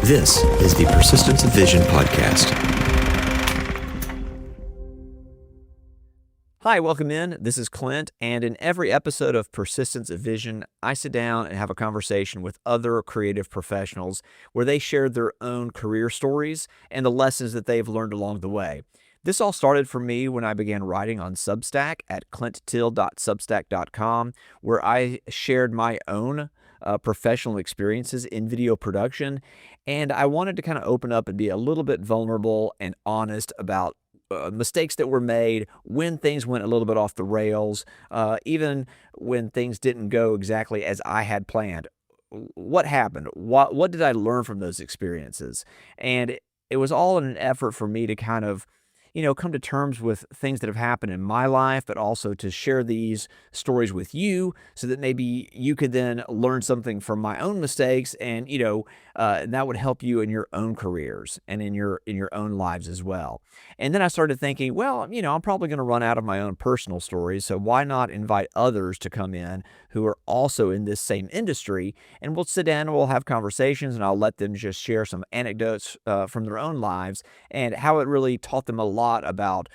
This is the Persistence of Vision podcast. Hi, welcome in. This is Clint, and in every episode of Persistence of Vision, I sit down and have a conversation with other creative professionals where they share their own career stories and the lessons that they've learned along the way. This all started for me when I began writing on Substack at clinttill.substack.com, where I shared my own professional experiences in video production, and I wanted to kind of open up and be a little bit vulnerable and honest about mistakes that were made, when things went a little bit off the rails, even when things didn't go exactly as I had planned. What happened? What did I learn from those experiences? And it was all in an effort for me to kind of come to terms with things that have happened in my life, but also to share these stories with you so that maybe you could then learn something from my own mistakes, and that would help you in your own careers and in your own lives as well. And then I started thinking, well, I'm probably going to run out of my own personal stories, so why not invite others to come in who are also in this same industry, and we'll sit down and we'll have conversations, and I'll let them just share some anecdotes from their own lives and how it really taught them a lot about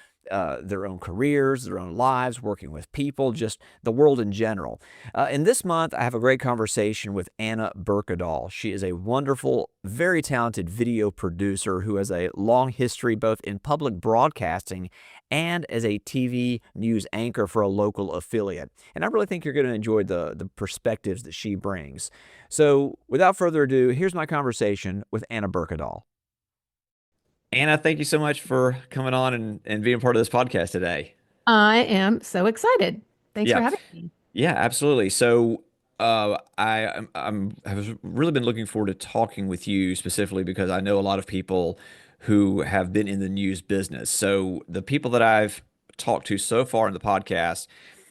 their own careers, their own lives, working with people, just the world in general. And this month, I have a great conversation with Anna Birkedahl. She is a wonderful, very talented video producer who has a long history both in public broadcasting and as a TV news anchor for a local affiliate. And I really think you're going to enjoy the perspectives that she brings. So without further ado, here's my conversation with Anna Birkedahl. Anna, thank you so much for coming on and being part of this podcast today. I am so excited. Thanks for Yeah, having me. yeah, absolutely. So, have really been looking forward to talking with you specifically because I know a lot of people who have been in the news business. So, the people that I've talked to so far in the podcast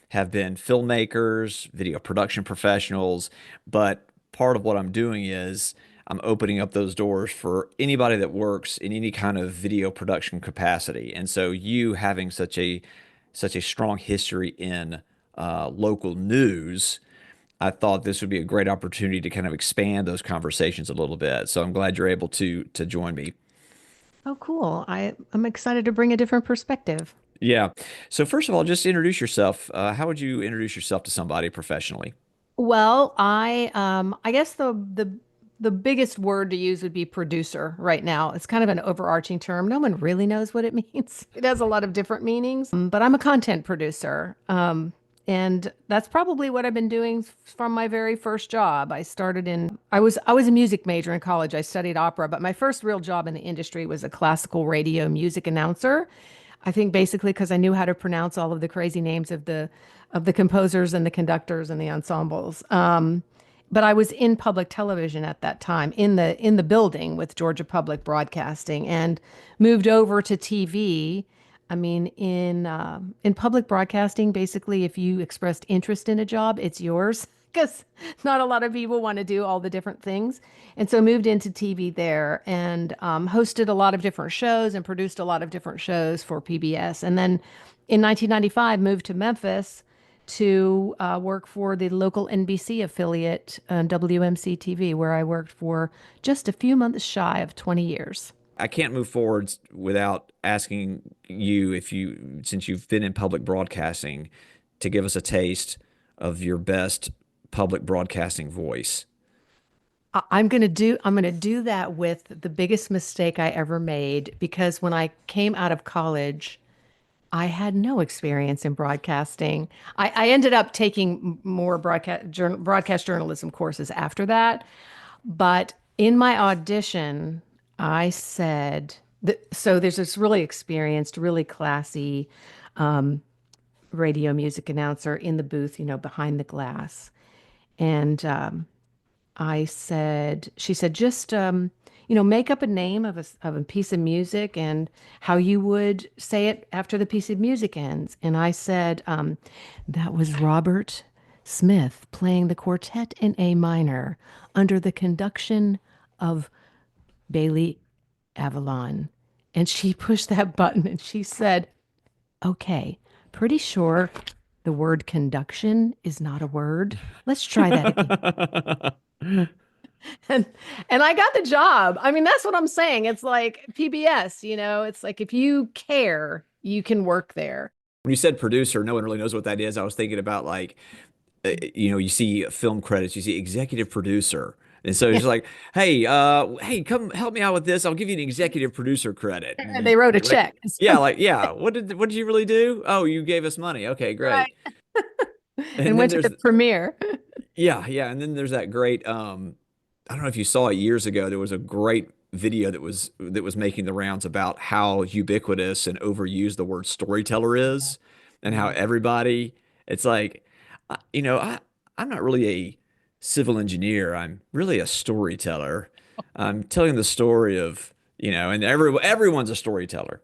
have been filmmakers, video production professionals, but part of what I'm doing is I'm opening up those doors for anybody that works in any kind of video production capacity. And so you having such a strong history in local news, I thought this would be a great opportunity to kind of expand those conversations a little bit. So I'm glad you're able to join me. Oh, cool. I'm excited to bring a different perspective. Yeah. So first of all, just introduce yourself. How would you introduce yourself to somebody professionally? Well, I guess the biggest word to use would be producer right now. It's kind of an overarching term. No one really knows what it means. It has a lot of different meanings, but I'm a content producer. And that's probably what I've been doing from my very first job. I was a music major in college. I studied opera, but my first real job in the industry was a classical radio music announcer. I think basically because I knew how to pronounce all of the crazy names of the composers and the conductors and the ensembles. But I was in public television at that time in the building with Georgia Public Broadcasting, and moved over to TV. I mean, in public broadcasting, basically, if you expressed interest in a job, it's yours because not a lot of people want to do all the different things. And so moved into TV there, and hosted a lot of different shows and produced a lot of different shows for PBS. And then in 1995, moved to Memphis to work for the local NBC affiliate, WMC TV, where I worked for just a few months shy of 20 years. I can't move forward without asking you if you, since you've been in public broadcasting, to give us a taste of your best public broadcasting voice. I'm gonna do that with the biggest mistake I ever made, because when I came out of college, I had no experience in broadcasting. I ended up taking more broadcast journalism courses after that. But in my audition, I said, so there's this really experienced, really classy radio music announcer in the booth, behind the glass. And she said, just, make up a name of a piece of music and how you would say it after the piece of music ends. And I said, that was Robert Smith playing the quartet in A minor under the conduction of Bailey Avalon. And she pushed that button and she said, okay, pretty sure the word conduction is not a word. Let's try that again. And and I got the job. I mean, that's what I'm saying. It's like PBS, it's like if you care, you can work there. When you said producer, no one really knows what that is. I was thinking about like, you see film credits, you see executive producer. And so it's Yeah. just like, hey, come help me out with this. I'll give you an executive producer credit. And They wrote a like, check. yeah, like, yeah. What did you really do? Oh, you gave us money. Okay, great. Right. And And then went to the there's premiere. Yeah, yeah, and then there's that great I don't know if you saw it years ago, there was a great video that was making the rounds about how ubiquitous and overused the word storyteller is and how Yeah. everybody it's like I'm not really a civil engineer. I'm really a storyteller. I'm telling the story of, and everyone's a storyteller.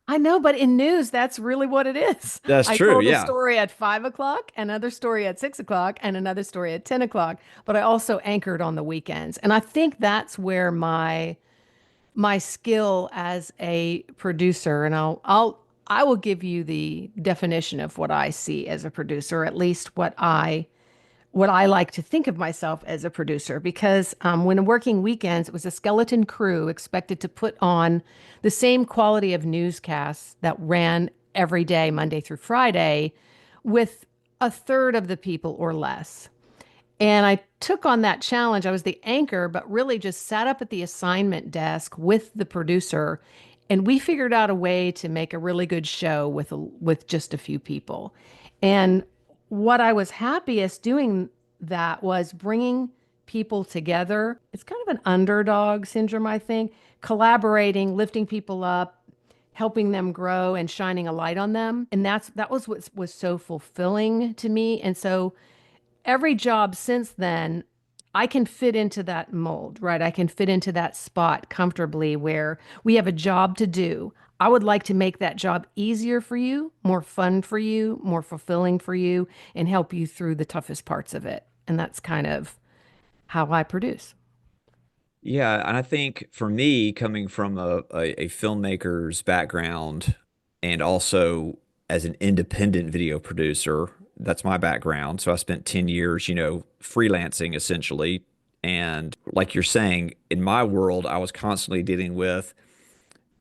I know, but in news, that's really what it is. That's I true. told a Yeah. story at 5 o'clock, another story at 6 o'clock, and another story at 10 o'clock. But I also anchored on the weekends. And I think that's where my skill as a producer, and I will give you the definition of what I see as a producer, at least what I like to think of myself as a producer, because when working weekends, it was a skeleton crew expected to put on the same quality of newscasts that ran every day, Monday through Friday, with a third of the people or less. And I took on that challenge. I was the anchor, but really just sat up at the assignment desk with the producer, and we figured out a way to make a really good show with just a few people. And what I was happiest doing that was bringing people together. It's kind of an underdog syndrome, I think, collaborating, lifting people up, helping them grow and shining a light on them. And that was what was so fulfilling to me. And so every job since then, I can fit into that mold, right? I can fit into that spot comfortably where we have a job to do. I would like to make that job easier for you, more fun for you, more fulfilling for you, and help you through the toughest parts of it. And that's kind of how I produce. Yeah, and I think for me, coming from a filmmaker's background and also as an independent video producer, that's my background. So I spent 10 years, freelancing essentially. And like you're saying, in my world, I was constantly dealing with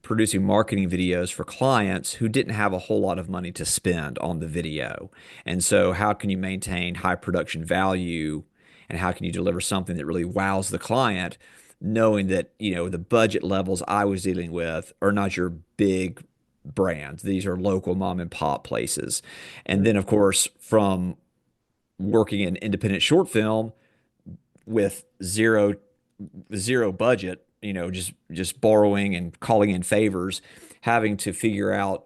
producing marketing videos for clients who didn't have a whole lot of money to spend on the video. And so, how can you maintain high production value and how can you deliver something that really wows the client, knowing that, the budget levels I was dealing with are not your big brands. These are local mom and pop places. And then, of course, from working in independent short film with zero budget, just borrowing and calling in favors, having to figure out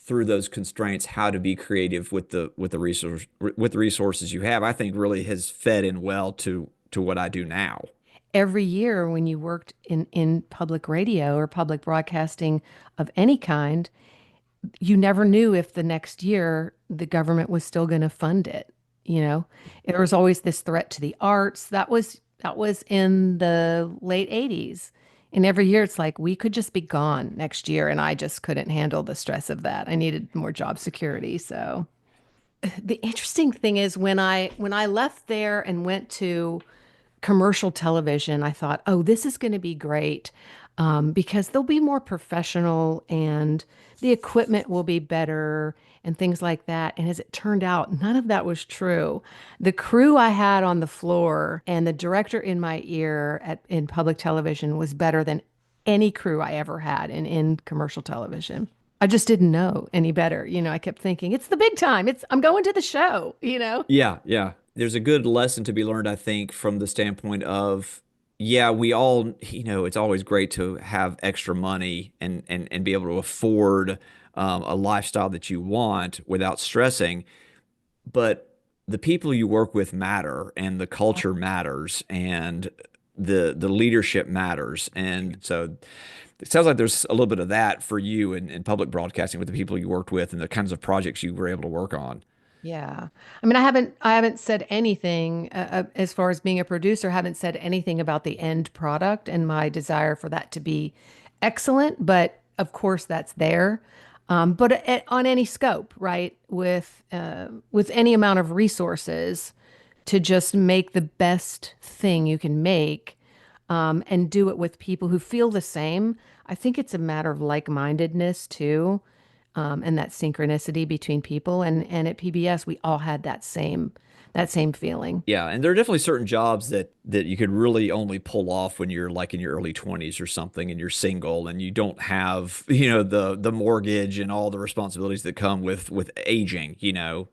through those constraints how to be creative with the resources you have, I think really has fed in well to what I do now. Every year when you worked in public radio or public broadcasting of any kind, you never knew if the next year the government was still going to fund it. You know, there was always this threat to the arts. That was in the late 80s. And every year it's like we could just be gone next year. And I just couldn't handle the stress of that. I needed more job security. So the interesting thing is when I left there and went to commercial television, I thought, oh, this is going to be great because they'll be more professional and the equipment will be better and things like that. And as it turned out, none of that was true. The crew I had on the floor and the director in my ear in public television was better than any crew I ever had in commercial television. I just didn't know any better. I kept thinking, it's the big time. I'm going to the show. Yeah, yeah. There's a good lesson to be learned, I think, from the standpoint of, yeah, we all, it's always great to have extra money and be able to afford a lifestyle that you want without stressing. But the people you work with matter, and the culture matters, and the leadership matters. And so it sounds like there's a little bit of that for you in public broadcasting with the people you worked with and the kinds of projects you were able to work on. Yeah. I mean, I haven't said anything as far as being a producer, haven't said anything about the end product and my desire for that to be excellent, but of course that's there. On any scope, right? With any amount of resources to just make the best thing you can make, and do it with people who feel the same. I think it's a matter of like-mindedness too, and that synchronicity between people. And at PBS, we all had that same feeling. Yeah, and there are definitely certain jobs that you could really only pull off when you're like in your early 20s or something and you're single and you don't have, the mortgage and all the responsibilities that come with aging. Yeah.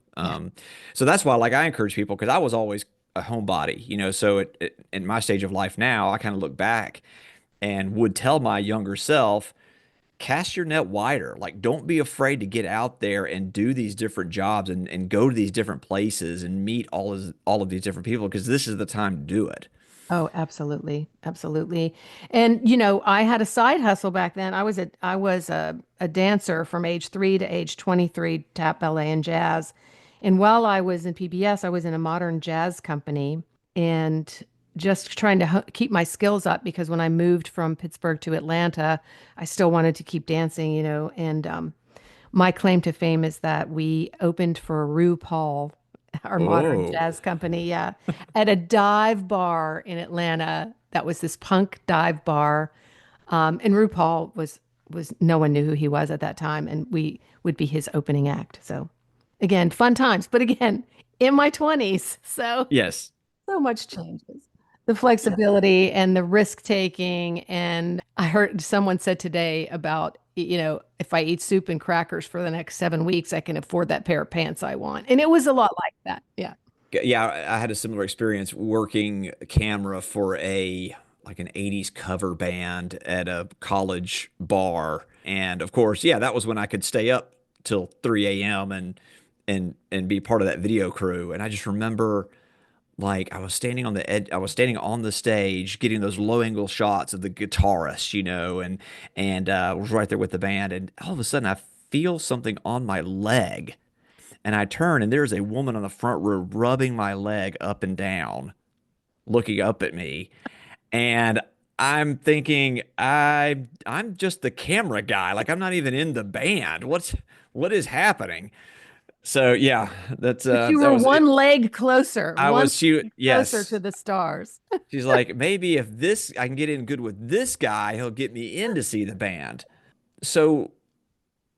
So that's why like I encourage people because I was always a homebody, so in my stage of life now, I kind of look back and would tell my younger self cast your net wider. Like, don't be afraid to get out there and do these different jobs and go to these different places and meet all of these different people because this is the time to do it. Oh, absolutely. Absolutely. And I had a side hustle back then. I was a dancer from age 3 to age 23, tap, ballet, and jazz. And while I was in PBS, I was in a modern jazz company and just trying to keep my skills up because when I moved from Pittsburgh to Atlanta, I still wanted to keep dancing. And my claim to fame is that we opened for RuPaul, our modern Oh, jazz company, yeah, at a dive bar in Atlanta. That was this punk dive bar. And RuPaul was no one knew who he was at that time, and we would be his opening act. So again, fun times, but again, in my 20s. yes. So much changes. The Yeah. flexibility and the risk taking. And I heard someone said today about, if I eat soup and crackers for the next 7 weeks, I can afford that pair of pants I want. And it was a lot like that. Yeah. Yeah, I had a similar experience working camera for a like an 80s cover band at a college bar. And of course, yeah, that was when I could stay up till 3 a.m. and be part of that video crew. And I just remember like I was standing on the edge, I was standing on the stage getting those low angle shots of the guitarist, and was right there with the band. And all of a sudden I feel something on my leg and I turn and there's a woman on the front row rubbing my leg up and down, looking up at me. And I'm thinking, I'm just the camera guy. Like I'm not even in the band. What is happening? So yeah, But you that were was it. one leg closer, I one was she leg closer yes. to the stars. She's like, maybe if this I can get in good with this guy, he'll get me in to see the band. So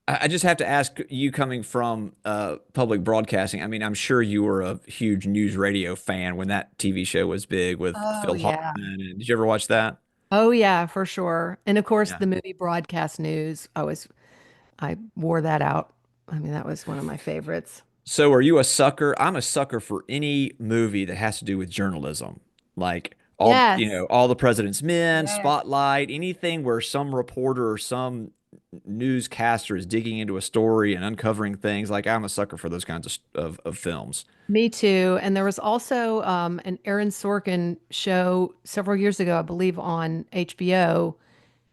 I just have to ask you, coming from public broadcasting. I mean, I'm sure you were a huge news radio fan when that TV show was big with Oh, Phil yeah. Hartman. And did you ever watch that? Oh, yeah, for sure. And of course, Yeah. the movie broadcast news, I wore that out. I mean, that was one of my favorites. So are you a sucker? I'm a sucker for any movie that has to do with journalism. Like Yes. all the President's Men, Yes. Spotlight, anything where some reporter or some newscaster is digging into a story and uncovering things. Like I'm a sucker for those kinds of films. Me too. And there was also an Aaron Sorkin show several years ago, I believe, on HBO.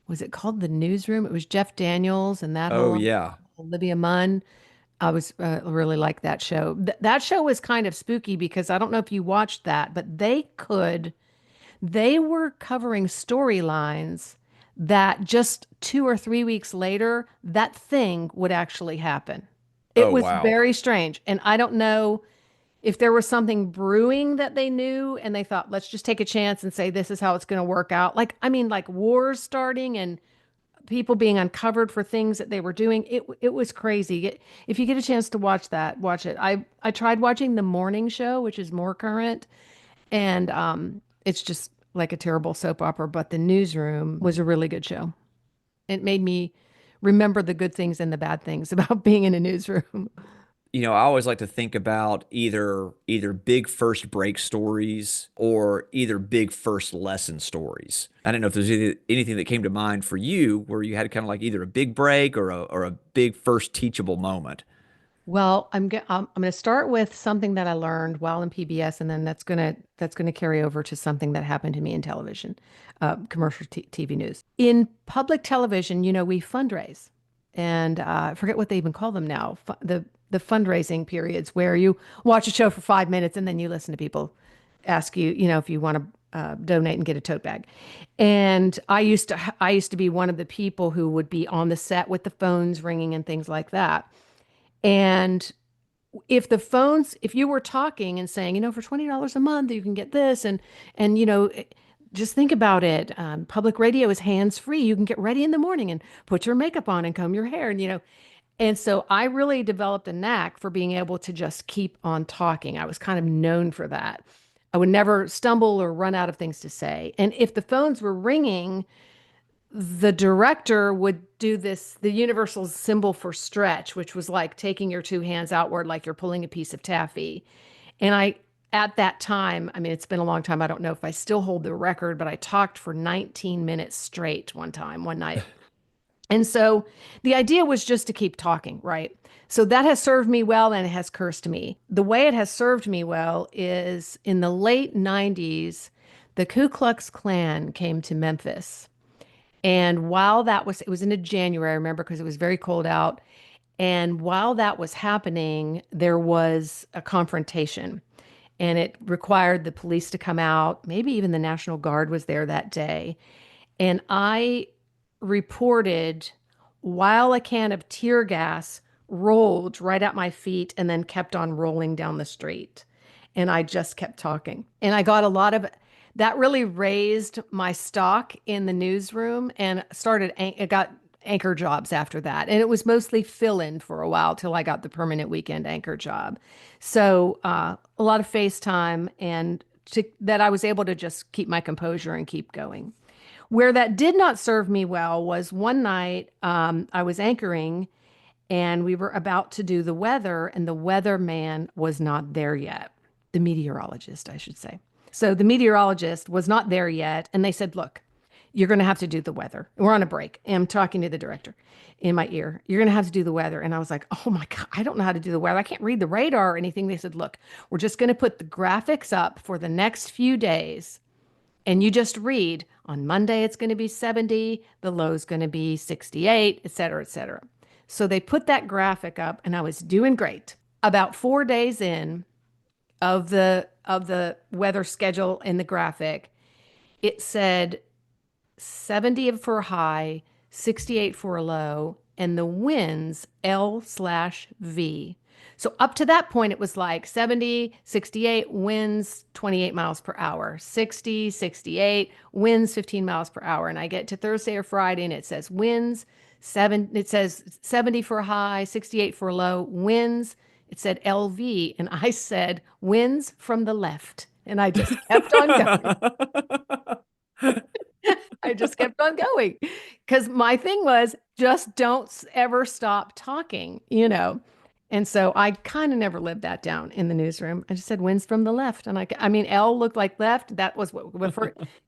Was it called The Newsroom? It was Jeff Daniels and that Oh whole yeah. Olivia Munn. I was really like that show. That show was kind of spooky because I don't know if you watched that, but they were covering storylines that just 2 or 3 weeks later, that thing would actually happen. It Oh was wow. very strange. And I don't know if there was something brewing that they knew and they thought, let's just take a chance and say this is how it's going to work out. Like, I mean, like wars starting and people being uncovered for things that they were doing. It was crazy. If you get a chance to watch that, watch it. I tried watching the morning show, which is more current, and it's just like a terrible soap opera, but the newsroom was a really good show. It made me remember the good things and the bad things about being in a newsroom. I always like to think about either big first break stories or either big first lesson stories. I don't know if there's anything that came to mind for you where you had kind of like either a big break or a big first teachable moment. Well, I'm going to start with something that I learned while in PBS, and then that's gonna carry over to something that happened to me in television, commercial TV news. In public television, we fundraise, and I forget what they even call them now. The fundraising periods where you watch a show for 5 minutes and then you listen to people ask you, if you want to donate and get a tote bag. And I used to be one of the people who would be on the set with the phones ringing and things like that. And if you were talking and saying, for $20 a month, you can get this, and just think about it. Public radio is hands free. You can get ready in the morning and put your makeup on and comb your hair, and so I really developed a knack for being able to just keep on talking. I was kind of known for that. I would never stumble or run out of things to say. And if the phones were ringing, the director would do the universal symbol for stretch, which was like taking your two hands outward, like you're pulling a piece of taffy. And at that time, I mean, it's been a long time. I don't know if I still hold the record, but I talked for 19 minutes straight one night. And so the idea was just to keep talking, right? So that has served me well and it has cursed me. The way it has served me well is in the late 90s, the Ku Klux Klan came to Memphis. And while it was in January, I remember because it was very cold out. And while that was happening, there was a confrontation and it required the police to come out. Maybe even the National Guard was there that day. And I reported while a can of tear gas rolled right at my feet and then kept on rolling down the street. And I just kept talking. And I got a lot of that really raised my stock in the newsroom and it got anchor jobs after that. And it was mostly fill in for a while till I got the permanent weekend anchor job. So a lot of FaceTime that I was able to just keep my composure and keep going. Where that did not serve me well was one night I was anchoring and we were about to do the weather, and the weatherman was not there yet. The meteorologist, I should say. So the meteorologist was not there yet. And they said, look, you're going to have to do the weather. We're on a break. And I'm talking to the director in my ear. You're going to have to do the weather. And I was like, oh my God, I don't know how to do the weather. I can't read the radar or anything. They said, look, we're just going to put the graphics up for the next few days. And you just read on Monday, it's going to be 70, the low's going to be 68, et cetera, et cetera. So they put that graphic up and I was doing great. About 4 days in of the weather schedule in the graphic, it said 70 for a high, 68 for a low, and the winds L/V. So up to that point, it was like 70, 68, winds 28 miles per hour, 60, 68, winds 15 miles per hour. And I get to Thursday or Friday and it says it says 70 for a high, 68 for a low, winds. It said LV. And I said winds from the left. And I just kept on going. I just kept on going because my thing was just don't ever stop talking. And so I kind of never lived that down in the newsroom. I just said winds from the left. And I mean, L looked like left. That was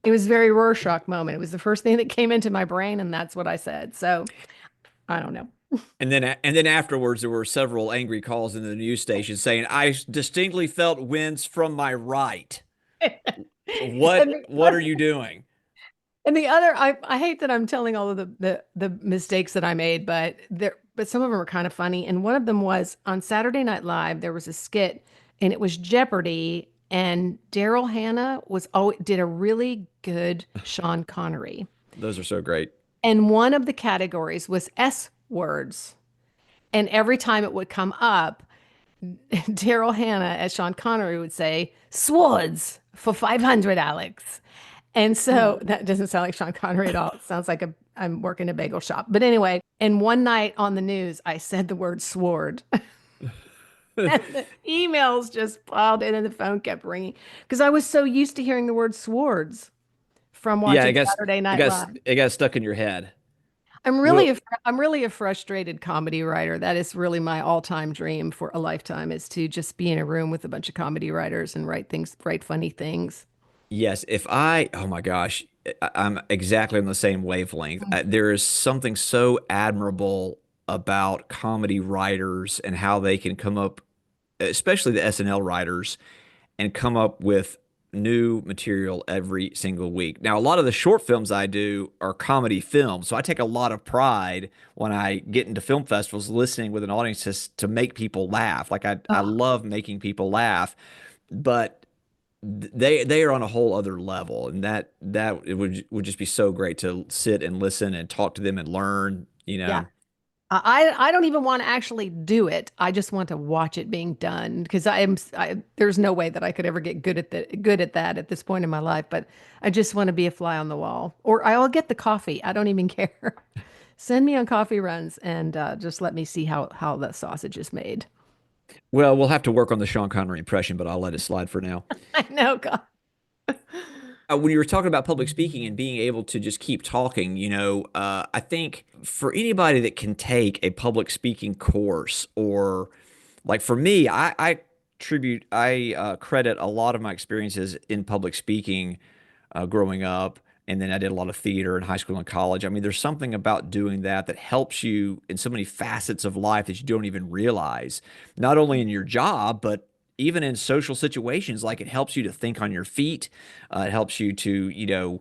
it was very Rorschach moment. It was the first thing that came into my brain. And that's what I said. So I don't know. And then afterwards, there were several angry calls in the news station saying, "I distinctly felt winds from my right. And What are you doing?" I hate that I'm telling all of the mistakes that I made, but some of them are kind of funny. And one of them was on Saturday Night Live, there was a skit and it was Jeopardy, and Daryl Hannah did a really good Sean Connery. Those are so great. And one of the categories was S words. And every time it would come up, Daryl Hannah as Sean Connery would say, "Swords for 500, Alex." And so that doesn't sound like Sean Connery at all. It sounds like I'm working a bagel shop. But anyway, and one night on the news, I said the word sword. And the emails just piled in and the phone kept ringing because I was so used to hearing the word swords from Yeah, I watching guess Saturday it Night got Live. it got stuck in your head. I'm Well, really I'm really a frustrated comedy writer. That is really my all-time dream for a lifetime is to just be in a room with a bunch of comedy writers and write funny things. yes, oh my gosh, I'm exactly on the same wavelength. There is something so admirable about comedy writers and how they can come up, especially the SNL writers, and come up with new material every single week. Now, a lot of the short films I do are comedy films, so I take a lot of pride when I get into film festivals listening with an audience to make people laugh. Like I Oh, love making people laugh, but they are on a whole other level, and that it would just be so great to sit and listen and talk to them and learn. yeah. I don't even want to actually do it. I just want to watch it being done because there's no way that I could ever get good at that at this point in my life. But I just want to be a fly on the wall, or I'll get the coffee. I don't even care. Send me on coffee runs and just let me see how the sausage is made. Well, we'll have to work on the Sean Connery impression, but I'll let it slide for now. I know, God. When you were talking about public speaking and being able to just keep talking, I think for anybody that can take a public speaking course, or like for me, I credit a lot of my experiences in public speaking growing up. And then I did a lot of theater in high school and college. I mean, there's something about doing that that helps you in so many facets of life that you don't even realize, not only in your job, but even in social situations. Like it helps you to think on your feet. It helps you to,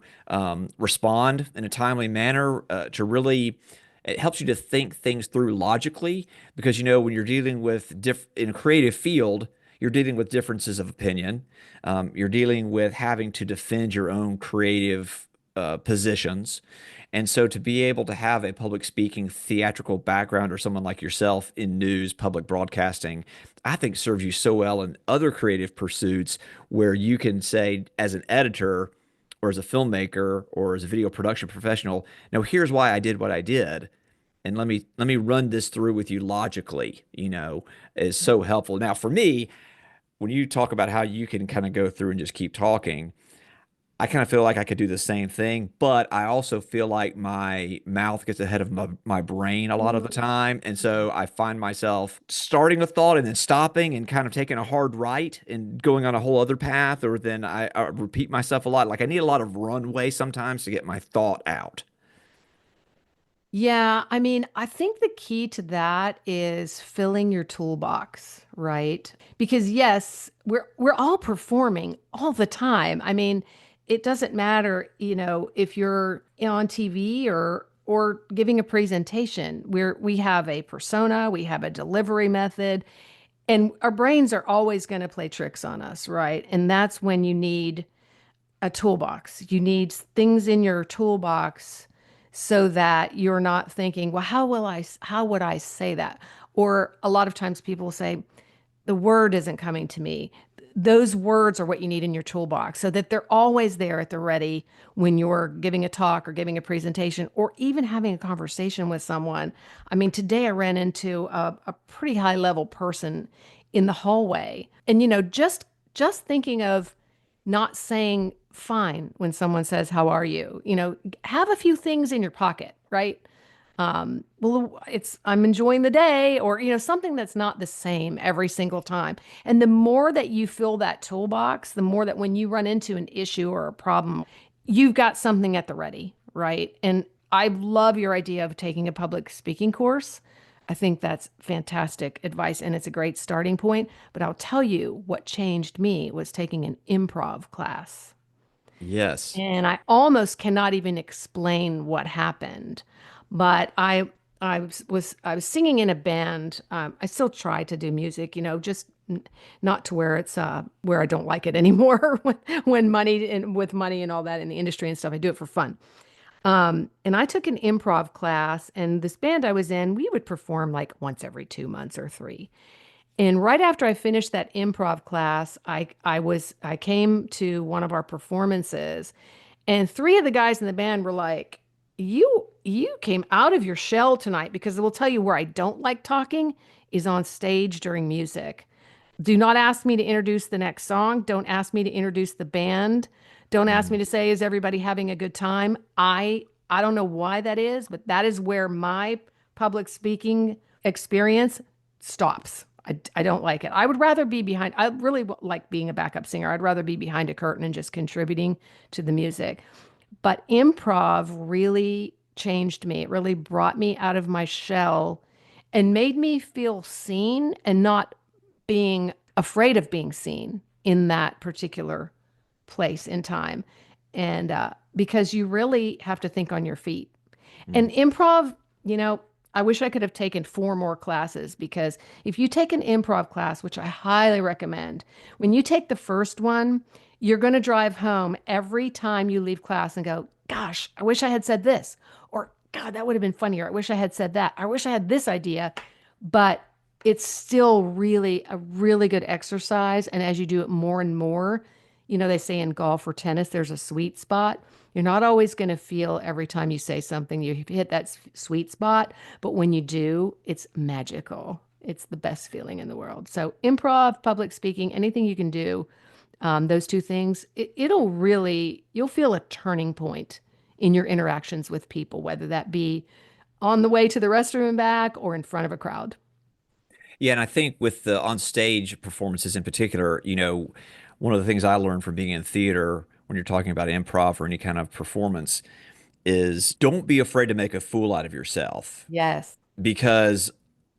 respond in a timely manner, it helps you to think things through logically because, when you're dealing with in a creative field, you're dealing with differences of opinion. You're dealing with having to defend your own creative positions. And so to be able to have a public speaking theatrical background or someone like yourself in news, public broadcasting, I think serves you so well in other creative pursuits where you can say, as an editor or as a filmmaker or as a video production professional, now here's why I did what I did. And let me run this through with you logically, is so helpful. Now, for me, when you talk about how you can kind of go through and just keep talking, I kind of feel like I could do the same thing, but I also feel like my mouth gets ahead of my brain a lot of the time. And so I find myself starting a thought and then stopping and kind of taking a hard right and going on a whole other path, or then I repeat myself a lot. Like I need a lot of runway sometimes to get my thought out. Yeah, I mean, I think the key to that is filling your toolbox, right? Because yes, we're all performing all the time. I mean, it doesn't matter, if you're on TV or giving a presentation. We have a persona, we have a delivery method, and our brains are always going to play tricks on us, right? And that's when you need a toolbox. You need things in your toolbox so that you're not thinking, well, how would I say that? Or a lot of times people say, the word isn't coming to me. Those words are what you need in your toolbox so that they're always there at the ready when you're giving a talk or giving a presentation or even having a conversation with someone. I mean, today I ran into a pretty high level person in the hallway. And, just thinking of not saying fine when someone says, how are you? Have a few things in your pocket, right? Well, I'm enjoying the day, or, something that's not the same every single time. And the more that you fill that toolbox, the more that when you run into an issue or a problem, you've got something at the ready, right? And I love your idea of taking a public speaking course. I think that's fantastic advice and it's a great starting point. But I'll tell you what changed me was taking an improv class. Yes. And I almost cannot even explain what happened. But I was singing in a band. I still try to do music, just not to where it's where I don't like it anymore when money and with money and all that in the industry and stuff. I do it for fun. And I took an improv class, and this band I was in, we would perform like once every 2 months or three. And right after I finished that improv class, I came to one of our performances, and three of the guys in the band were like, "You came out of your shell tonight," because we'll tell you where I don't like talking is on stage during music. Do not ask me to introduce the next song. Don't ask me to introduce the band. Don't ask me Mm. to say, is everybody having a good time? I don't know why that is, but that is where my public speaking experience stops. I don't like it. I would rather be behind. I really like being a backup singer. I'd rather be behind a curtain and just contributing to the music. But improv really changed me. It really brought me out of my shell and made me feel seen and not being afraid of being seen in that particular place in time. And because you really have to think on your feet. Mm. And improv, I wish I could have taken four more classes because if you take an improv class, which I highly recommend, when you take the first one, you're going to drive home every time you leave class and go, gosh, I wish I had said this. Or God, that would have been funnier. I wish I had said that. I wish I had this idea. But it's still really a really good exercise. And as you do it more and more, they say in golf or tennis, there's a sweet spot. You're not always going to feel every time you say something, you hit that sweet spot. But when you do, it's magical. It's the best feeling in the world. So, improv, public speaking, anything you can do, those two things, it'll really, you'll feel a turning point in your interactions with people, whether that be on the way to the restroom and back or in front of a crowd. Yeah, and I think with the on stage performances in particular, one of the things I learned from being in theater when you're talking about improv or any kind of performance is don't be afraid to make a fool out of yourself. Yes. Because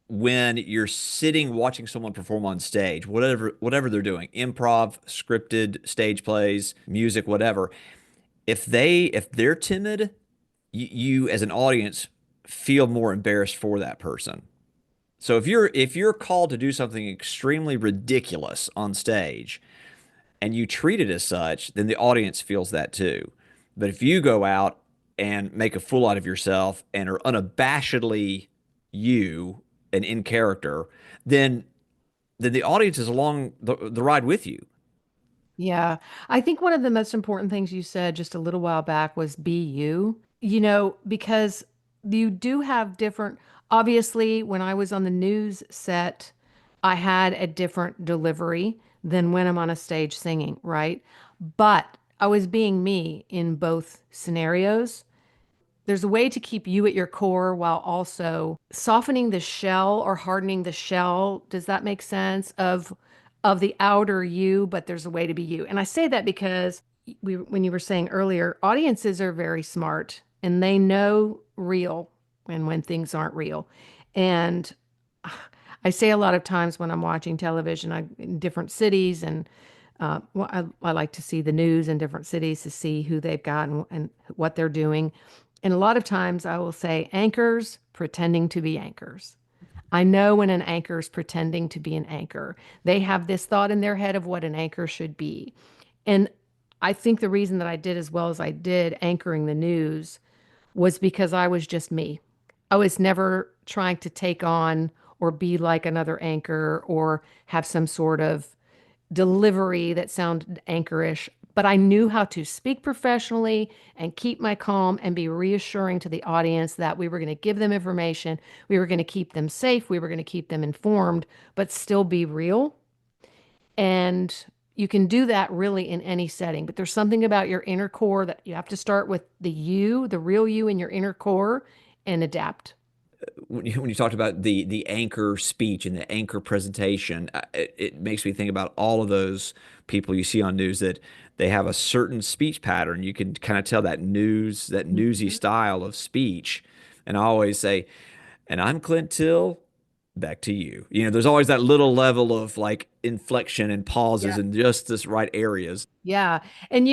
when you're sitting watching someone perform on stage, whatever they're doing, improv, scripted stage plays, music, whatever, if they're timid, you as an audience feel more embarrassed for that person. So if you're called to do something extremely ridiculous on stage and you treat it as such, then the audience feels that too. But if you go out and make a fool out of yourself and are unabashedly you and in character, then the audience is along the ride with you. Yeah. I think one of the most important things you said just a little while back was be you, because you do have different, obviously, when I was on the news set, I had a different delivery than when I'm on a stage singing, right? But I was being me in both scenarios. There's a way to keep you at your core while also softening the shell or hardening the shell. Does that make sense? Of the outer you, but there's a way to be you. And I say that because when you were saying earlier, audiences are very smart and they know real and when things aren't real. And I say a lot of times when I'm watching television, in different cities, and well, I like to see the news in different cities to see who they've got and what they're doing. And a lot of times I will say anchors pretending to be anchors. I know when an anchor is pretending to be an anchor. They have this thought in their head of what an anchor should be. And I think the reason that I did as well as I did anchoring the news was because I was just me. I was never trying to take on or be like another anchor or have some sort of delivery that sounded anchorish, but I knew how to speak professionally and keep my calm and be reassuring to the audience that we were going to give them information, we were going to keep them safe, we were going to keep them informed, but still be real. And you can do that really in any setting, but there's something about your inner core that you have to start with the real you in your inner core and adapt. When you talked about the anchor speech and the anchor presentation, it makes me think about all of those people you see on news that they have a certain speech pattern. You can kind of tell that newsy Mhm. style of speech. And I always say, and I'm Clint Till, back to you. There's always that little level of like inflection and pauses Yeah. and just this right areas. Yeah. And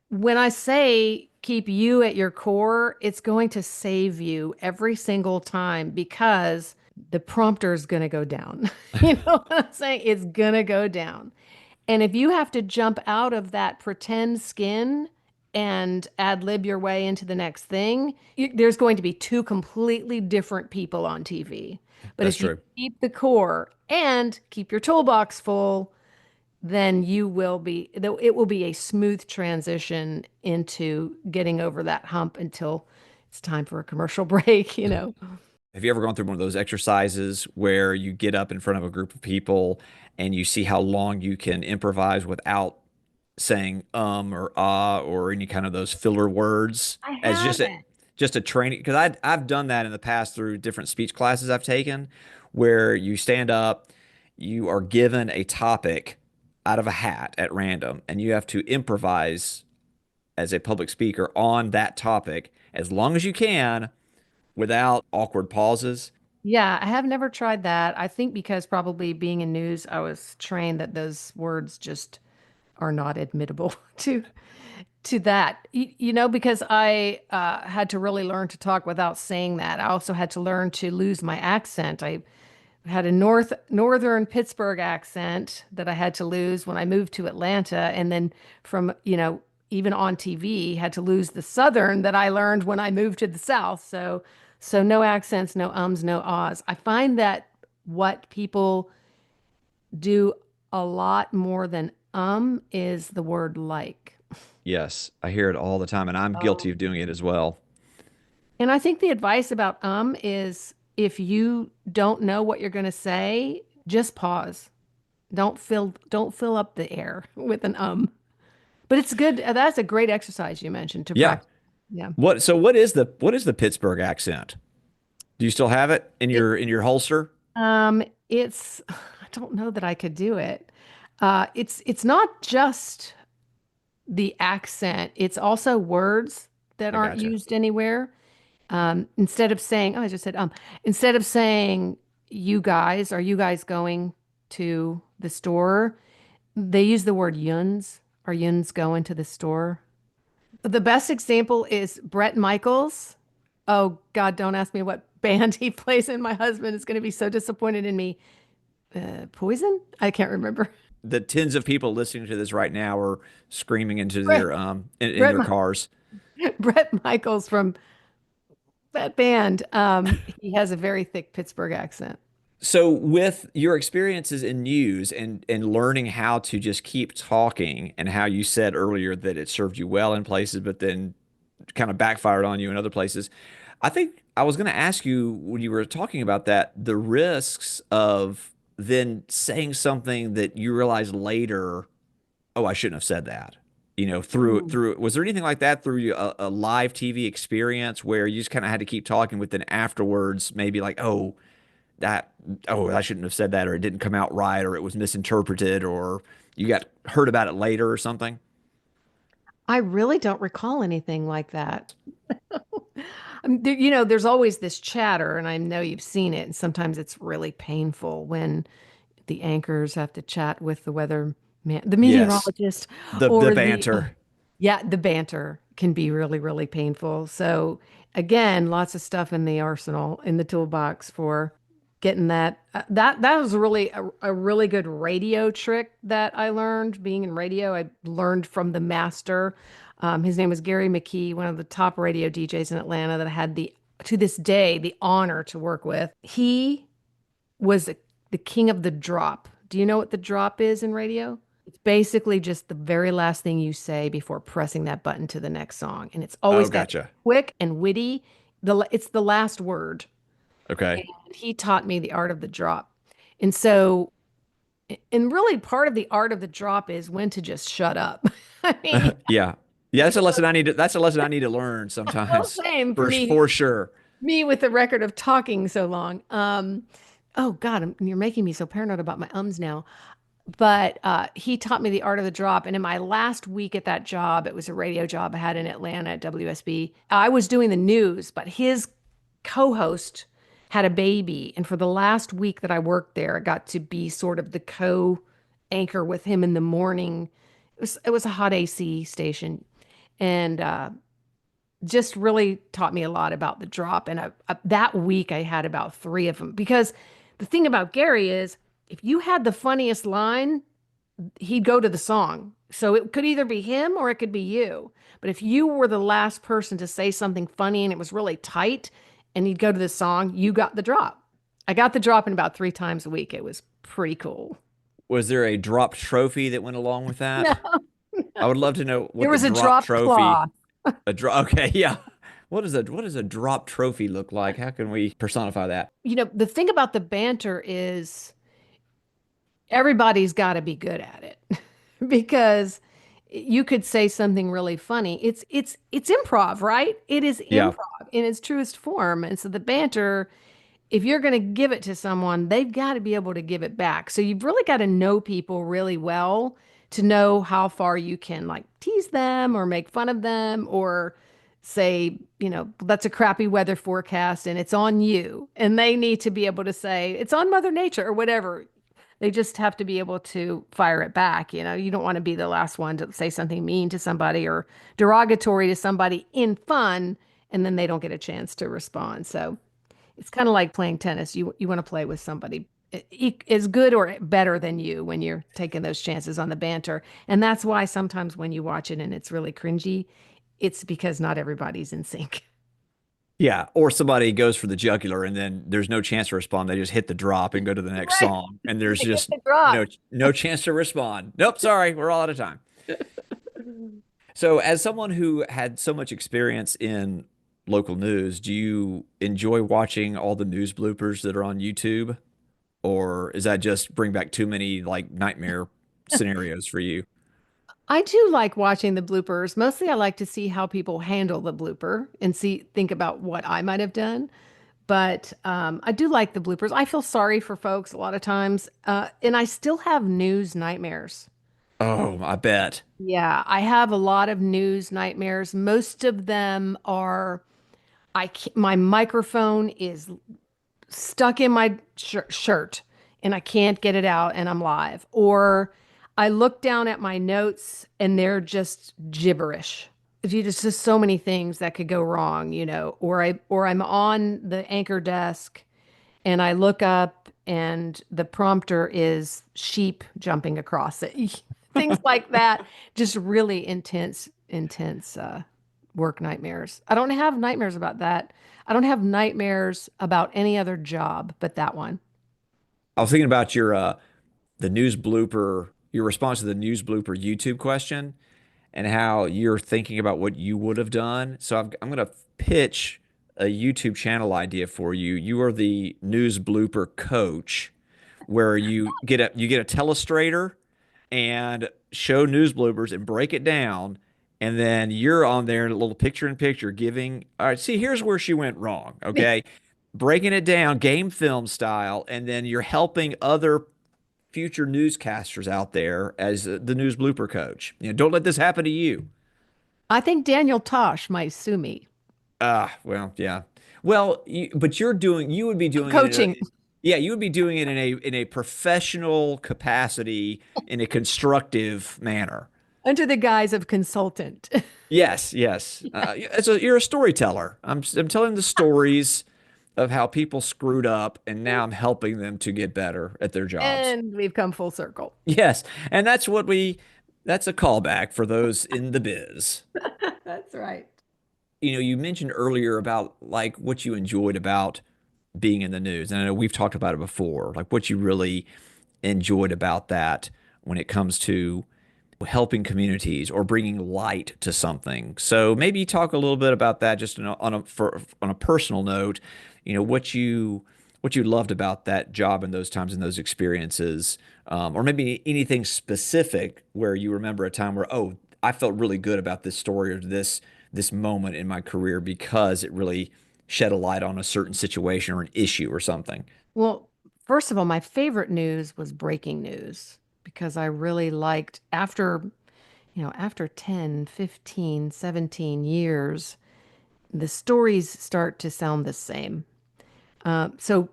when I say keep you at your core, it's going to save you every single time because the prompter is going to go down. You know what I'm saying? It's going to go down. And if you have to jump out of that pretend skin and ad lib your way into the next thing, there's going to be two completely different people on TV. But That's if you true. keep the core and keep your toolbox full, then it will be a smooth transition into getting over that hump until it's time for a commercial break. Have you ever gone through one of those exercises where you get up in front of a group of people and you see how long you can improvise without saying or ah or any kind of those filler words I as haven't. just a training? Because I've done that in the past through different speech classes I've taken where you stand up, you are given a topic out of a hat at random, and you have to improvise as a public speaker on that topic as long as you can without awkward pauses. Yeah, I have never tried that. I think because probably being in news, I was trained that those words just are not admittable to that. Because I had to really learn to talk without saying that. I also had to learn to lose my accent. I had a northern Pittsburgh accent that I had to lose when I moved to Atlanta, and then from even on TV, had to lose the Southern that I learned when I moved to the South. So no accents, no ums, no ahs. I find that what people do a lot more than is the word like. Yes, I hear it all the time, and I'm guilty Oh. of doing it as well. And I think the advice about is if you don't know what you're going to say, just pause. Don't fill up the air with an But it's good. That's a great exercise you mentioned to Yeah. practice. Yeah. What is the Pittsburgh accent? Do you still have it in It your holster? it's I don't know that I could do it. It's not just the accent, it's also words that I aren't gotcha. used anywhere. Instead of saying, oh, I just said, instead of saying, you guys, are you guys going to the store? They use the word yuns. Are yuns going to the store? The best example is Brett Michaels. Oh, God, don't ask me what band he plays in. My husband is going to be so disappointed in me. Poison? I can't remember. The tens of people listening to this right now are screaming into Brett, their in Brett, their cars. Brett Michaels from that band. He has a very thick Pittsburgh accent. So with your experiences in news and learning how to just keep talking and how you said earlier that it served you well in places, but then kind of backfired on you in other places. I think I was going to ask you when you were talking about that, the risks of then saying something that you realize later, oh, I shouldn't have said that. Through was there anything like that through a live TV experience where you just kind of had to keep talking with then afterwards, maybe like, that, I shouldn't have said that, or it didn't come out right, or it was misinterpreted, or you got heard about it later or something? I really don't recall anything like that. There's always this chatter, and I know you've seen it, and sometimes it's really painful when the anchors have to chat with the weather man, the Yes. meteorologist, The or the banter. yeah, the banter can be really, really painful. So again, lots of stuff in the arsenal, in the toolbox for getting that. That was really a really good radio trick that I learned being in radio. I learned from the master. His name was Gary McKee, one of the top radio DJs in Atlanta that I had to this day, the honor to work with. He was the king of the drop. Do you know what the drop is in radio? It's basically just the very last thing you say before pressing that button to the next song. And it's Oh, always got gotcha. quick and witty. It's the last word. Okay. And he taught me the art of the drop. And so, and really part of the art of the drop is when to just shut up. I mean, Yeah. Yeah, that's a lesson I need to learn well, sometimes. same for For sure. me with the record of talking so long. Oh God, you're making me so paranoid about my ums now. But he taught me the art of the drop. And in my last week at that job, it was a radio job I had in Atlanta at WSB. I was doing the news, but his co-host had a baby. And for the last week that I worked there, I got to be sort of the co-anchor with him in the morning. It was a hot AC station. And just really taught me a lot about the drop. And that week I had about three of them because the thing about Gary is if you had the funniest line, he'd go to the song. So it could either be him or it could be you. But if you were the last person to say something funny and it was really tight and he'd go to the song, you got the drop. I got the drop in about three times a week. It was pretty cool. Was there a dropped trophy that went along with No, that? I would love to know there what the was a drop dropped trophy, claw. okay, yeah. What does a drop trophy look like? How can we personify that? The thing about the banter is everybody's got to be good at it because you could say something really funny. It's improv, right? It is Yeah. improv in its truest form. And so the banter, if you're going to give it to someone, they've got to be able to give it back. So you've really got to know people really well to know how far you can like tease them or make fun of them or say, that's a crappy weather forecast and it's on you. And they need to be able to say, it's on Mother Nature or whatever. They just have to be able to fire it back. You don't want to be the last one to say something mean to somebody or derogatory to somebody in fun, and then they don't get a chance to respond. So it's kind of like playing tennis. You want to play with somebody. as good or better than you when you're taking those chances on the banter. And that's why sometimes when you watch it and it's really cringy, it's because not everybody's in sync. Yeah, or somebody goes for the jugular and then there's no chance to respond. They just hit the drop and go to the next Right. song, and there's They hit just the drop. no chance to respond. Nope, sorry, we're all out of time. So, as someone who had so much experience in local news, do you enjoy watching all the news bloopers that are on YouTube, or is that just bring back too many like nightmare scenarios for you? I do like watching the bloopers. Mostly I like to see how people handle the blooper and think about what I might have done. But I do like the bloopers. I feel sorry for folks a lot of times. And I still have news nightmares. Oh, I bet. Yeah, I have a lot of news nightmares. Most of them are my microphone is stuck in my shirt and I can't get it out and I'm live. Or I look down at my notes and they're just gibberish. If you just so many things that could go wrong, or I'm on the anchor desk and I look up and the prompter is sheep jumping across it. Things like that. Just really intense work nightmares. I don't have nightmares about that. I don't have nightmares about any other job but that one. I was thinking about the news blooper, your response to the news blooper YouTube question, and how you're thinking about what you would have done. So I'm going to pitch a YouTube channel idea for you. You are the news blooper coach, where you get a telestrator and show news bloopers and break it down, and then you're on there in a little picture in picture giving, all right, see, here's where she went wrong. Okay. Breaking it down game film style, and then you're helping other future newscasters out there as the news blooper coach. Don't let this happen to you. I think Daniel Tosh might sue me. Well, yeah. Well, but you would be I'm doing it coaching yeah, you would be doing it in a professional capacity, in a constructive manner. under the guise of consultant. Yes, yes. You're a storyteller. I'm telling the stories of how people screwed up, and now I'm helping them to get better at their jobs. And we've come full circle. Yes, and that's a callback for those in the biz. That's right. You mentioned earlier about like what you enjoyed about being in the news. And I know we've talked about it before, like what you really enjoyed about that when it comes to helping communities or bringing light to something. So maybe talk a little bit about that just on a personal note, what you loved about that job and those times and those experiences, or maybe anything specific where you remember a time where, oh, I felt really good about this story or this moment in my career because it really shed a light on a certain situation or an issue or something. Well, first of all, my favorite news was breaking news because I really liked after 10, 15, 17 years, the stories start to sound the same. So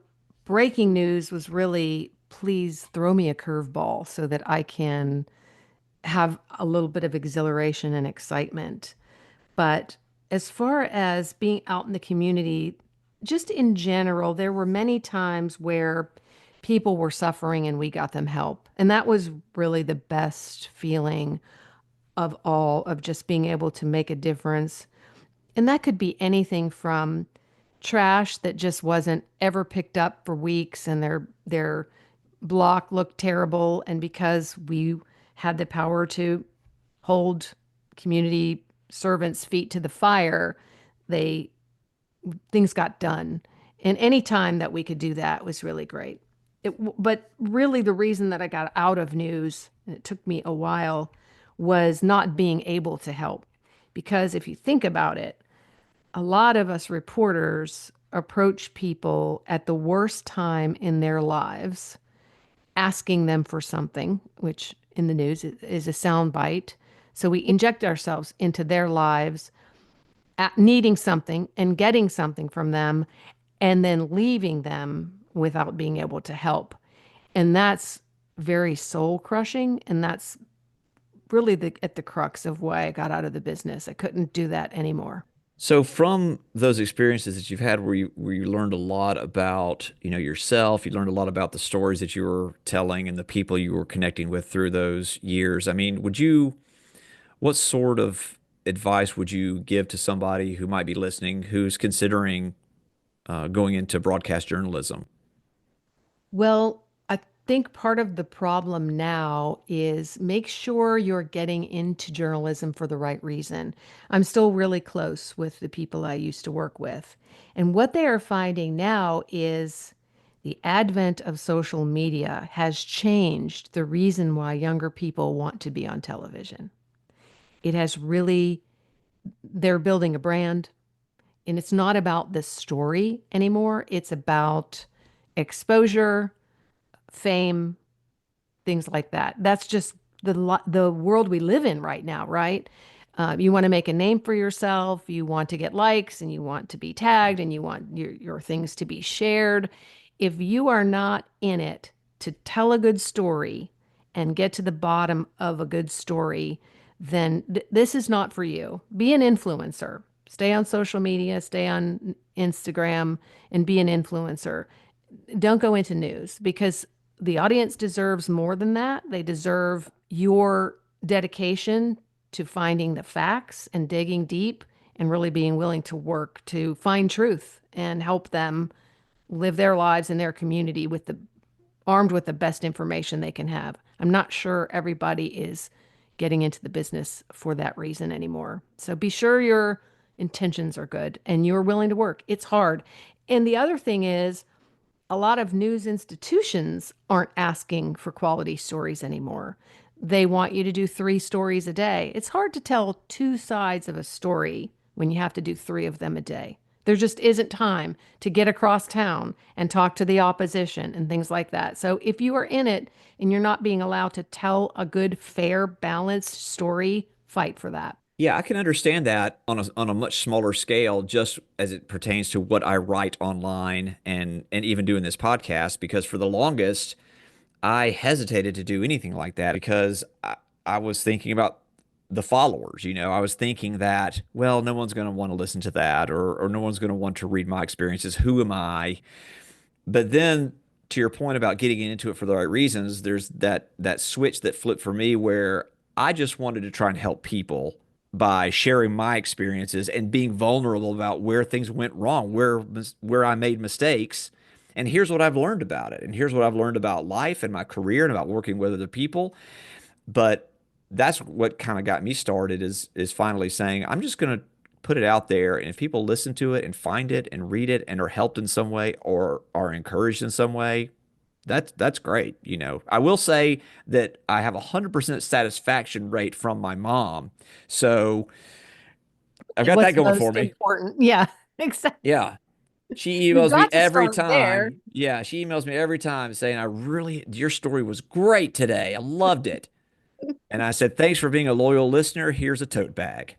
breaking news was really, please throw me a curveball so that I can have a little bit of exhilaration and excitement. But as far as being out in the community, just in general, there were many times where people were suffering and we got them help. And that was really the best feeling of all, of just being able to make a difference. And that could be anything from trash that just wasn't ever picked up for weeks and their block looked terrible. And because we had the power to hold community servants' feet to the fire, they things got done. And any time that we could do that was really great. But really, the reason that I got out of news, and it took me a while, was not being able to help. Because if you think about it, a lot of us reporters approach people at the worst time in their lives, asking them for something, which in the news is a sound bite. So we inject ourselves into their lives, needing something and getting something from them, and then leaving them without being able to help. And that's very soul crushing. And that's really at the crux of why I got out of the business. I couldn't do that anymore. So from those experiences that you've had where you learned a lot about, yourself, you learned a lot about the stories that you were telling and the people you were connecting with through those years. I mean, what sort of advice would you give to somebody who might be listening who's considering going into broadcast journalism? Well, I think part of the problem now is make sure you're getting into journalism for the right reason. I'm still really close with the people I used to work with. And what they are finding now is the advent of social media has changed the reason why younger people want to be on television. It has really, they're building a brand, and it's not about the story anymore. It's about exposure, fame, things like that. That's just the world we live in right now, right? You want to make a name for yourself, you want to get likes, and you want to be tagged, and you want your things to be shared. If you are not in it to tell a good story and get to the bottom of a good story, then this is not for you. Be an influencer. Stay on social media, stay on Instagram, and be an influencer. Don't go into news because the audience deserves more than that. They deserve your dedication to finding the facts and digging deep and really being willing to work to find truth and help them live their lives in their community with the armed with the best information they can have. I'm not sure everybody is getting into the business for that reason anymore. So be sure your intentions are good and you're willing to work. It's hard. And the other thing is, a lot of news institutions aren't asking for quality stories anymore. They want you to do 3 stories a day. It's hard to tell 2 sides of a story when you have to do 3 of them a day. There just isn't time to get across town and talk to the opposition and things like that. So if you are in it and you're not being allowed to tell a good, fair, balanced story, fight for that. Yeah, I can understand that on a much smaller scale, just as it pertains to what I write online and even doing this podcast, because for the longest, I hesitated to do anything like that because I was thinking about the followers. I was thinking that, well, no one's going to want to listen to that, or no one's going to want to read my experiences. Who am I? But then, to your point about getting into it for the right reasons, there's that switch that flipped for me where I just wanted to try and help people by sharing my experiences and being vulnerable about where things went wrong, where I made mistakes. And here's what I've learned about it. And here's what I've learned about life and my career and about working with other people. But that's what kind of got me started is finally saying, I'm just going to put it out there. And if people listen to it and find it and read it and are helped in some way or are encouraged in some way, that's great. I will say that I have 100% satisfaction rate from my mom. So I've got that What's going for most me. important? Yeah, exactly. Yeah. She You've emails me got to every start there. time. Yeah, she emails me every time saying, your story was great today. I loved it. And I said, thanks for being a loyal listener. Here's a tote bag.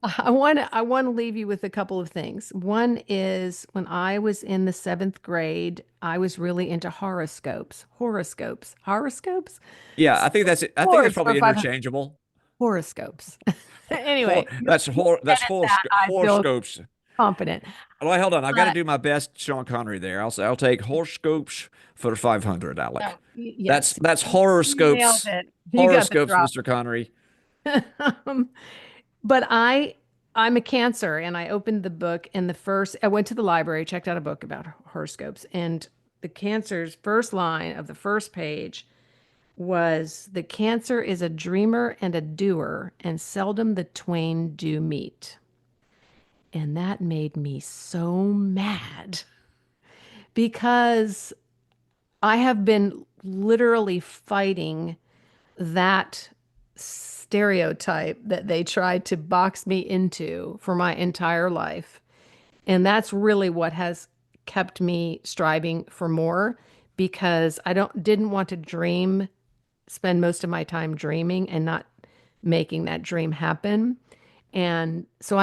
I want to leave you with a couple of things. One is when I was in the 7th grade, I was really into horoscopes. Horoscopes. Horoscopes? Yeah, I think that's Sports for probably 500 interchangeable. horoscopes. Anyway, you That's edit that. I feel horoscopes. confident. Well, hold on. I've got to But do my best Sean Connery there. I'll take horoscopes for 500, no, Alec. That's yes, that's you nailed horoscopes. it. You got the Horoscopes, drop. Mr. Connery. Um, but I'm a Cancer, and I opened the book, and I went to the library, checked out a book about horoscopes, and the Cancer's first line of the first page was the Cancer is a dreamer and a doer, and seldom the twain do meet. And that made me so mad because I have been literally fighting that stereotype that they tried to box me into for my entire life. And that's really what has kept me striving for more because I didn't want to spend most of my time dreaming and not making that dream happen. And so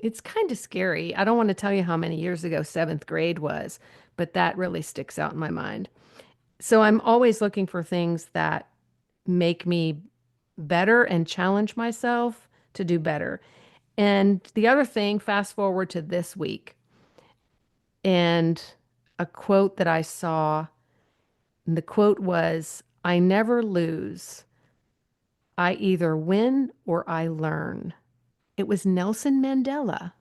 it's kind of scary. I don't want to tell you how many years ago 7th grade was, but that really sticks out in my mind. So I'm always looking for things that make me better and challenge myself to do better. And the other thing, fast forward to this week, and a quote that I saw, and the quote was, I never lose. I either win or I learn. It was Nelson Mandela.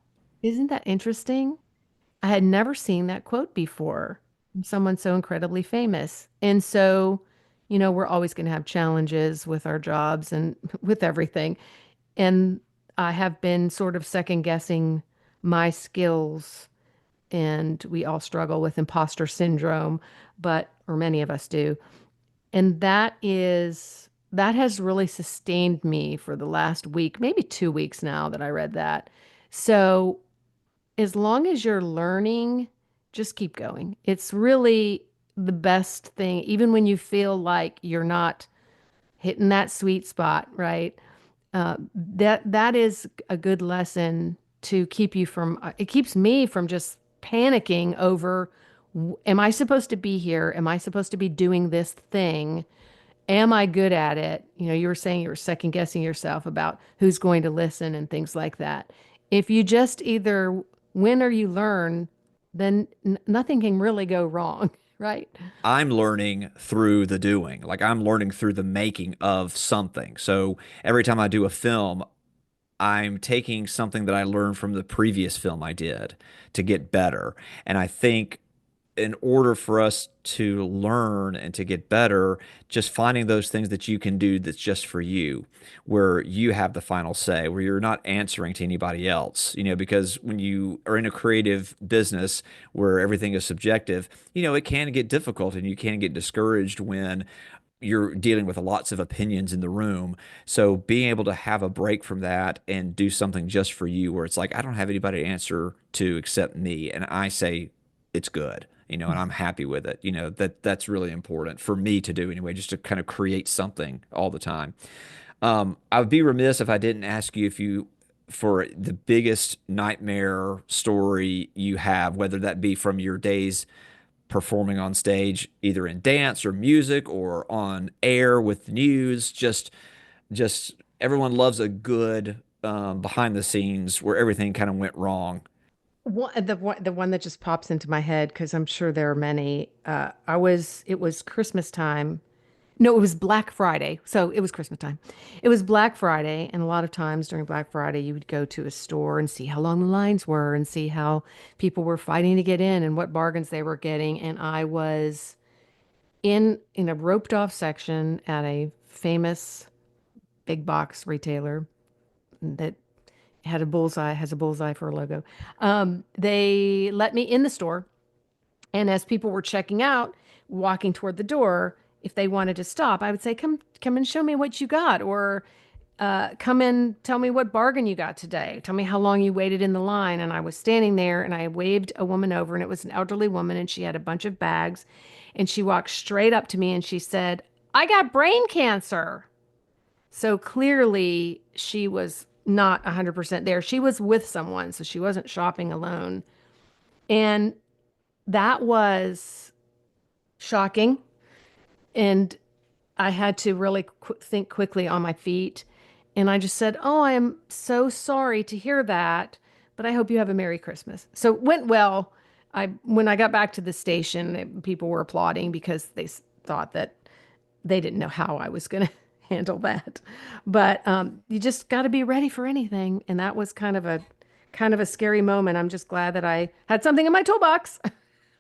Isn't that interesting? I had never seen that quote before from someone so incredibly famous. And so, we're always going to have challenges with our jobs and with everything. And I have been sort of second guessing my skills, and we all struggle with imposter syndrome, or many of us do. And that has really sustained me for the last week, maybe 2 weeks now that I read that. So as long as you're learning, just keep going. It's really the best thing, even when you feel like you're not hitting that sweet spot, right? That is a good lesson to keep you from, it keeps me from just panicking over, am I supposed to be here? Am I supposed to be doing this thing? Am I good at it? You were saying you were second guessing yourself about who's going to listen and things like that. If you just either win or you learn, then nothing can really go wrong, right? I'm learning through the doing. Like I'm learning through the making of something. So every time I do a film, I'm taking something that I learned from the previous film I did to get better. And I think in order for us to learn and to get better, just finding those things that you can do that's just for you, where you have the final say, where you're not answering to anybody else, because when you are in a creative business where everything is subjective, it can get difficult and you can get discouraged when you're dealing with lots of opinions in the room. So being able to have a break from that and do something just for you where it's like, I don't have anybody to answer to except me. And I say it's good, and I'm happy with it. That's really important for me to do anyway, just to kind of create something all the time. I would be remiss if I didn't ask you for the biggest nightmare story you have, whether that be from your days performing on stage, either in dance or music or on air with news. Just everyone loves a good behind the scenes where everything kind of went wrong. The one that just pops into my head, because I'm sure there are many. It was Christmas time. No, it was Black Friday. So it was Christmas time. It was Black Friday. And a lot of times during Black Friday, you would go to a store and see how long the lines were and see how people were fighting to get in and what bargains they were getting. And I was in a roped off section at a famous big box retailer that has a bullseye for a logo. They let me in the store. And as people were checking out, walking toward the door, if they wanted to stop, I would say, come and show me what you got, or come and tell me what bargain you got today. Tell me how long you waited in the line. And I was standing there and I waved a woman over, and it was an elderly woman, and she had a bunch of bags. And she walked straight up to me and she said, I got brain cancer. So clearly she was not 100% there. She was with someone, so she wasn't shopping alone. And that was shocking. And I had to really think quickly on my feet. And I just said, oh, I am so sorry to hear that, but I hope you have a Merry Christmas. So it went well. When I got back to the station, people were applauding because they thought that they didn't know how I was going to handle that. But you just got to be ready for anything. And that was kind of a scary moment. I'm just glad that I had something in my toolbox.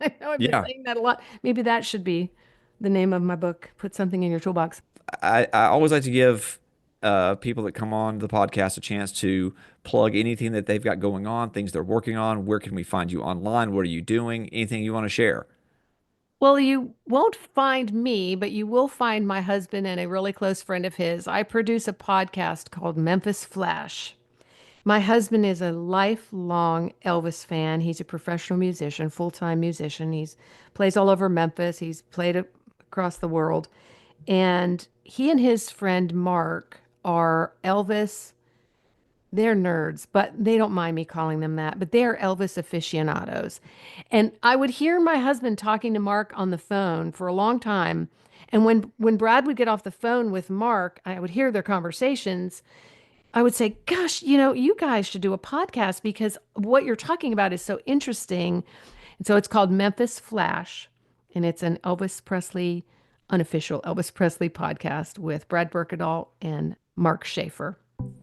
I know I've been Yeah. saying that a lot. Maybe that should be the name of my book. Put something in your toolbox. I always like to give people that come on the podcast a chance to plug anything that they've got going on, things they're working on. Where can we find you online? What are you doing? Anything you want to share? Well, you won't find me, but you will find my husband and a really close friend of his. I produce a podcast called Memphis Flash. My husband is a lifelong Elvis fan. He's a professional musician, full-time musician. He's plays all over Memphis. He's played across the world. And he and his friend Mark are Elvis. They're nerds, but they don't mind me calling them that. But they are Elvis aficionados. And I would hear my husband talking to Mark on the phone for a long time. And when Brad would get off the phone with Mark, I would hear their conversations. I would say, gosh, you guys should do a podcast because what you're talking about is so interesting. And so it's called Memphis Flash, and it's an unofficial Elvis Presley podcast with Brad Birkedahl and Mark Schaefer.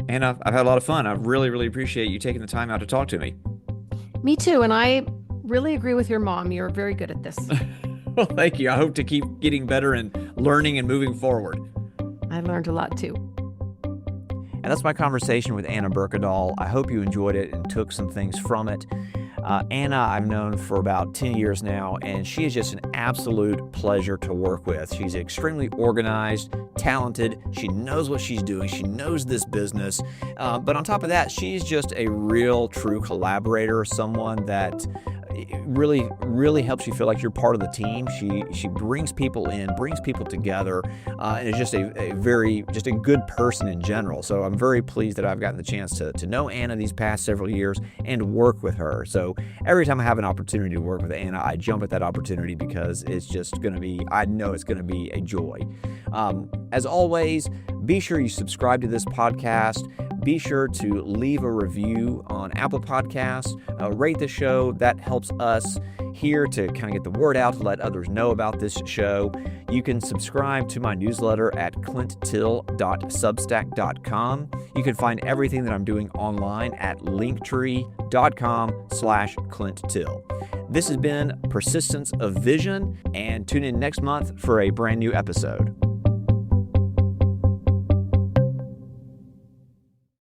And I've had a lot of fun. I really, really appreciate you taking the time out to talk to me. Me too. And I really agree with your mom. You're very good at this. Well, thank you. I hope to keep getting better and learning and moving forward. I learned a lot too. And that's my conversation with Anna Birkedahl. I hope you enjoyed it and took some things from it. Anna, I've known for about 10 years now, and she is just an absolute pleasure to work with. She's extremely organized, talented. She knows what she's doing. She knows this business. But on top of that, she's just a real, true collaborator, someone that really, really helps you feel like you're part of the team. She brings people in, brings people together, and is just just a good person in general. So I'm very pleased that I've gotten the chance to know Anna these past several years and work with her. So every time I have an opportunity to work with Anna, I jump at that opportunity because it's just going to be, I know it's going to be a joy. As always, be sure you subscribe to this podcast. Be sure to leave a review on Apple Podcasts, rate the show. That helps us here to kind of get the word out to let others know about this show. You can subscribe to my newsletter at clinttill.substack.com. You can find everything that I'm doing online at linktree.com/clinttill. This has been Persistence of Vision, and tune in next month for a brand new episode.